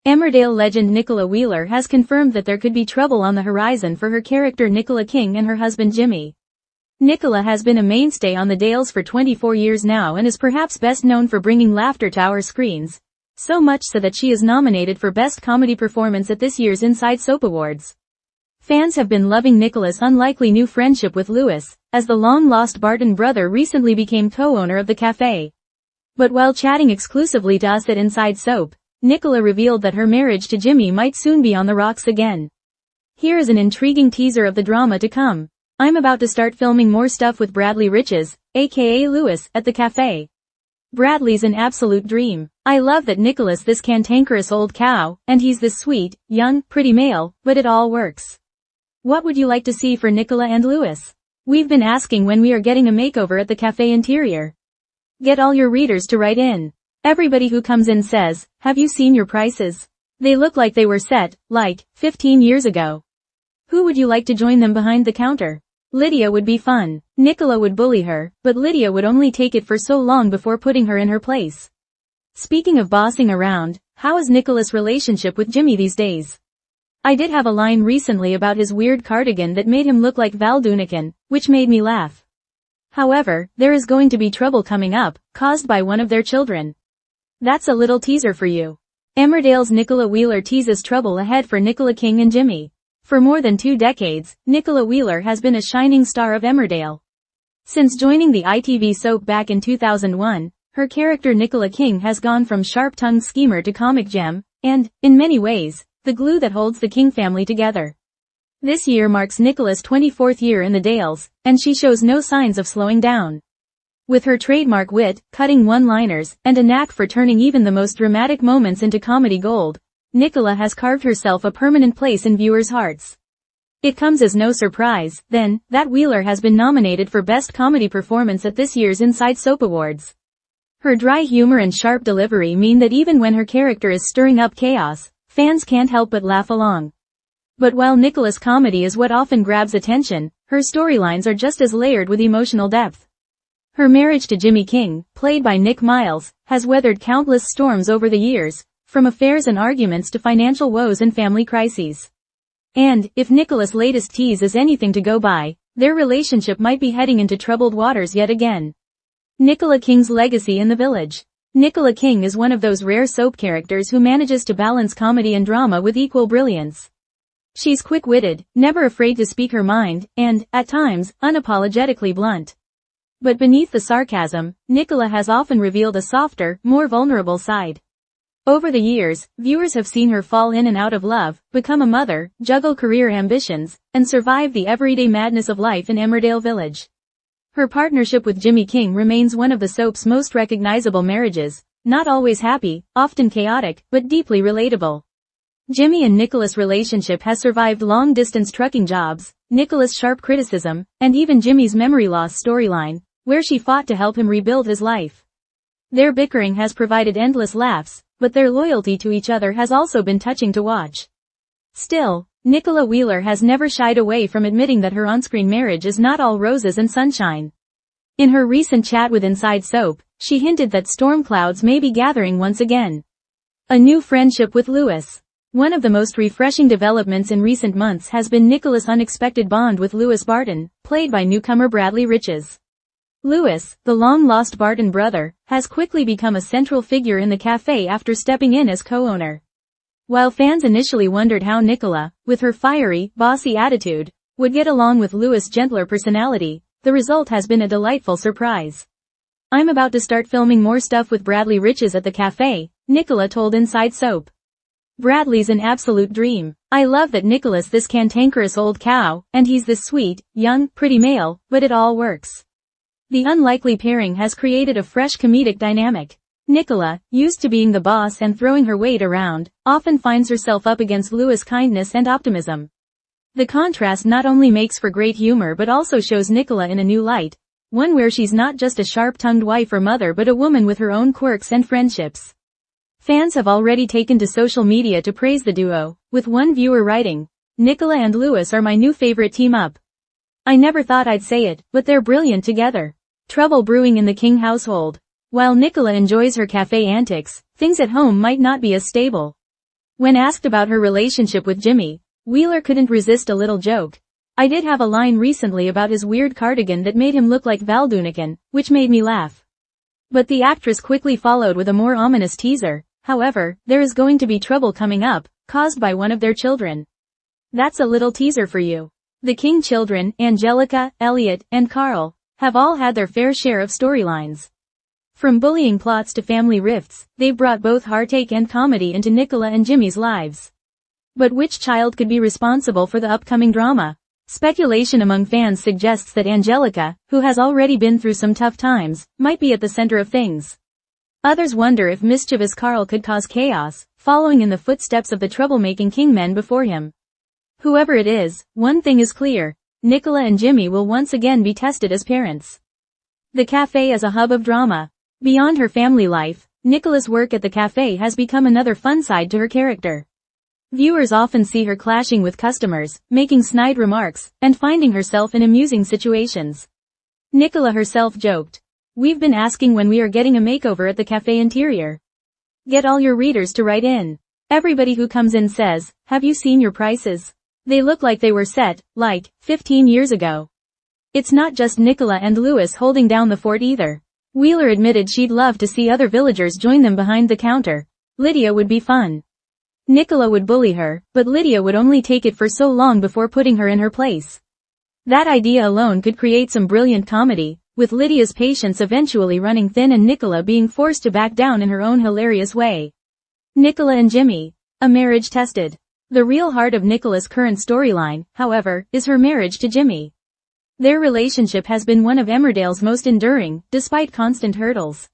Emmerdale legend Nicola Wheeler has confirmed that there could be trouble on the horizon for her character Nicola King and her husband Jimmy. Nicola has been a mainstay on the Dales for 24 years now and is perhaps best known for bringing laughter to our screens. So much so that she is nominated for Best Comedy Performance at this year's Inside Soap Awards. Fans have been loving Nicola's unlikely new friendship with Lewis, as the long-lost Barton brother recently became co-owner of the cafe. But while chatting exclusively to us at Inside Soap, Nicola revealed that her marriage to Jimmy might soon be on the rocks again. Here is an intriguing teaser of the drama to come. I'm about to start filming more stuff with Bradley Riches, aka Lewis, at the cafe. Bradley's an absolute dream. I love that Nicola's this cantankerous old cow, and he's this sweet, young, pretty male, but it all works. What would you like to see for Nicola and Lewis? We've been asking when we are getting a makeover at the cafe interior. Get all your readers to write in. Everybody who comes in says, have you seen your prices? They look like they were set, like, 15 years ago. Who would you like to join them behind the counter? Lydia would be fun. Nicola would bully her, but Lydia would only take it for so long before putting her in her place. Speaking of bossing around, how is Nicola's relationship with Jimmy these days? I did have a line recently about his weird cardigan that made him look like Val Doonican, which made me laugh. However, there is going to be trouble coming up, caused by one of their children. That's a little teaser for you. Emmerdale's Nicola Wheeler teases trouble ahead for Nicola King and Jimmy. For more than 2 decades, Nicola Wheeler has been a shining star of Emmerdale. Since joining the ITV soap back in 2001, her character Nicola King has gone from sharp-tongued schemer to comic gem, and, in many ways, the glue that holds the King family together. This year marks Nicola's 24th year in the Dales, and she shows no signs of slowing down. With her trademark wit, cutting one-liners, and a knack for turning even the most dramatic moments into comedy gold, Nicola has carved herself a permanent place in viewers' hearts. It comes as no surprise, then, that Wheeler has been nominated for Best Comedy Performance at this year's Inside Soap Awards. Her dry humor and sharp delivery mean that even when her character is stirring up chaos, fans can't help but laugh along. But while Nicola's comedy is what often grabs attention, her storylines are just as layered with emotional depth. Her marriage to Jimmy King, played by Nick Miles, has weathered countless storms over the years, from affairs and arguments to financial woes and family crises. And, if Nicola's latest tease is anything to go by, their relationship might be heading into troubled waters yet again. Nicola King's legacy in the village. Nicola King is one of those rare soap characters who manages to balance comedy and drama with equal brilliance. She's quick-witted, never afraid to speak her mind, and, at times, unapologetically blunt. But beneath the sarcasm, Nicola has often revealed a softer, more vulnerable side. Over the years, viewers have seen her fall in and out of love, become a mother, juggle career ambitions, and survive the everyday madness of life in Emmerdale Village. Her partnership with Jimmy King remains one of the soap's most recognizable marriages, not always happy, often chaotic, but deeply relatable. Jimmy and Nicola's relationship has survived long-distance trucking jobs, Nicola's sharp criticism, and even Jimmy's memory loss storyline, where she fought to help him rebuild his life. Their bickering has provided endless laughs, but their loyalty to each other has also been touching to watch. Still, Nicola Wheeler has never shied away from admitting that her on-screen marriage is not all roses and sunshine. In her recent chat with Inside Soap, she hinted that storm clouds may be gathering once again. A new friendship with Lewis. One of the most refreshing developments in recent months has been Nicola's unexpected bond with Lewis Barton, played by newcomer Bradley Riches. Lewis, the long-lost Barton brother, has quickly become a central figure in the cafe after stepping in as co-owner. While fans initially wondered how Nicola, with her fiery, bossy attitude, would get along with Lewis' gentler personality, the result has been a delightful surprise. I'm about to start filming more stuff with Bradley Riches at the cafe, Nicola told Inside Soap. Bradley's an absolute dream. I love that Nicola's this cantankerous old cow, and he's this sweet, young, pretty male, but it all works. The unlikely pairing has created a fresh comedic dynamic. Nicola, used to being the boss and throwing her weight around, often finds herself up against Lewis' kindness and optimism. The contrast not only makes for great humor but also shows Nicola in a new light, one where she's not just a sharp-tongued wife or mother but a woman with her own quirks and friendships. Fans have already taken to social media to praise the duo, with one viewer writing, "Nicola and Lewis are my new favorite team-up. I never thought I'd say it, but they're brilliant together." Trouble brewing in the King household. While Nicola enjoys her cafe antics, things at home might not be as stable. When asked about her relationship with Jimmy, Wheeler couldn't resist a little joke. I did have a line recently about his weird cardigan that made him look like Valdunican, which made me laugh. But the actress quickly followed with a more ominous teaser. However, there is going to be trouble coming up, caused by one of their children. That's a little teaser for you. The King children, Angelica, Elliot, and Carl, have all had their fair share of storylines. From bullying plots to family rifts, they've brought both heartache and comedy into Nicola and Jimmy's lives. But which child could be responsible for the upcoming drama? Speculation among fans suggests that Angelica, who has already been through some tough times, might be at the center of things. Others wonder if mischievous Carl could cause chaos, following in the footsteps of the troublemaking King men before him. Whoever it is, one thing is clear. Nicola and Jimmy will once again be tested as parents. The cafe as a hub of drama. Beyond her family life, Nicola's work at the cafe has become another fun side to her character. Viewers often see her clashing with customers, making snide remarks, and finding herself in amusing situations. Nicola herself joked, "We've been asking when we are getting a makeover at the cafe interior. Get all your readers to write in. Everybody who comes in says, 'Have you seen your prices? They look like they were set, like, 15 years ago.'" It's not just Nicola and Louis holding down the fort either. Wheeler admitted she'd love to see other villagers join them behind the counter. Lydia would be fun. Nicola would bully her, but Lydia would only take it for so long before putting her in her place. That idea alone could create some brilliant comedy, with Lydia's patience eventually running thin and Nicola being forced to back down in her own hilarious way. Nicola and Jimmy. A marriage tested. The real heart of Nicola's current storyline, however, is her marriage to Jimmy. Their relationship has been one of Emmerdale's most enduring, despite constant hurdles.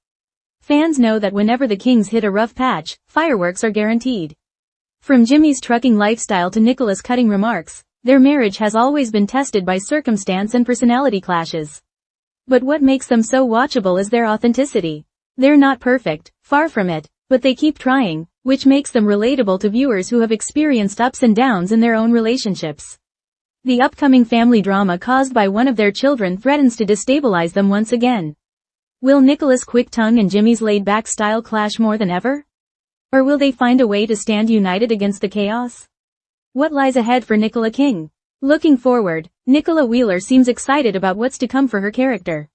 Fans know that whenever the Kings hit a rough patch, fireworks are guaranteed. From Jimmy's trucking lifestyle to Nicola's cutting remarks, their marriage has always been tested by circumstance and personality clashes. But what makes them so watchable is their authenticity. They're not perfect, far from it, but they keep trying, which makes them relatable to viewers who have experienced ups and downs in their own relationships. The upcoming family drama caused by one of their children threatens to destabilize them once again. Will Nicola's quick tongue and Jimmy's laid-back style clash more than ever? Or will they find a way to stand united against the chaos? What lies ahead for Nicola King? Looking forward, Nicola Wheeler seems excited about what's to come for her character.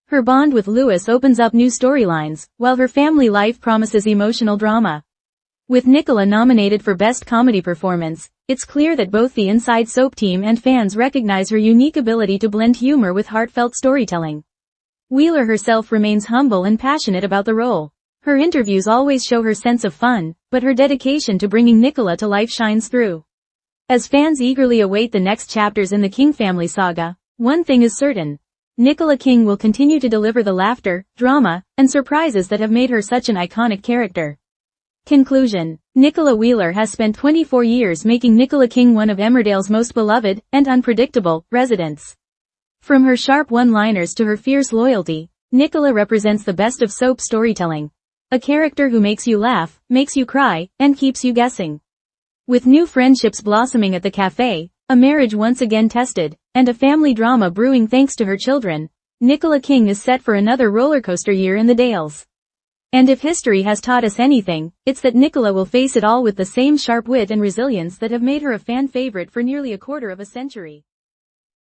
Her bond with Louis opens up new storylines, while her family life promises emotional drama. With Nicola nominated for Best Comedy Performance, it's clear that both the Inside Soap team and fans recognize her unique ability to blend humor with heartfelt storytelling. Wheeler herself remains humble and passionate about the role. Her interviews always show her sense of fun, but her dedication to bringing Nicola to life shines through. As fans eagerly await the next chapters in the King family saga, one thing is certain. Nicola King will continue to deliver the laughter, drama, and surprises that have made her such an iconic character. Conclusion. Nicola Wheeler has spent 24 years making Nicola King one of Emmerdale's most beloved and unpredictable residents. From her sharp one-liners to her fierce loyalty, Nicola represents the best of soap storytelling. A character who makes you laugh, makes you cry, and keeps you guessing. With new friendships blossoming at the cafe, a marriage once again tested, and a family drama brewing thanks to her children, Nicola King is set for another rollercoaster year in the Dales. And if history has taught us anything, it's that Nicola will face it all with the same sharp wit and resilience that have made her a fan favorite for nearly a quarter of a century.